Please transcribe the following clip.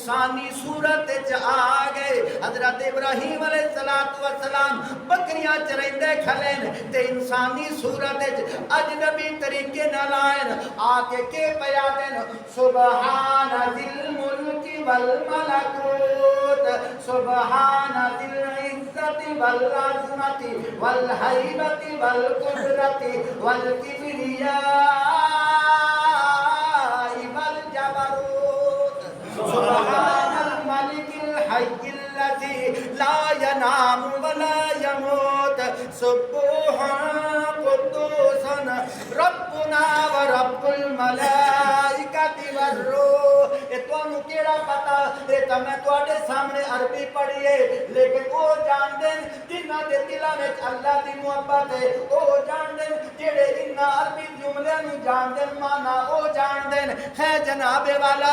انسانی صورت آ گئے. حضرت ابراہیم علیہ السلام بکریاں چرندے کھلین تے انسانی صورت اجنبی طریقے نال آئین. آ کے پیا دین سبحان ذی الملک والملکوت سبحان ذی العزت والعظمت والہیبت والقدرت والکبریاء والجبروت سبحان الملک الحی الذی لا ینام ولا یموت سبحان قدوس ربنا ورب الملائکۃ والروح. اے تانوں کیڑا پتا؟ اے تے میں تواڈے سامنے عربی پڑھی ہے لیکن او جان دین جنہاں دے دلاں وچ اللہ دی محبت ہے. او جان دین جڑے انہاں عربی جملیاں نوں جان دین معنی او جان دین ہے جناب والا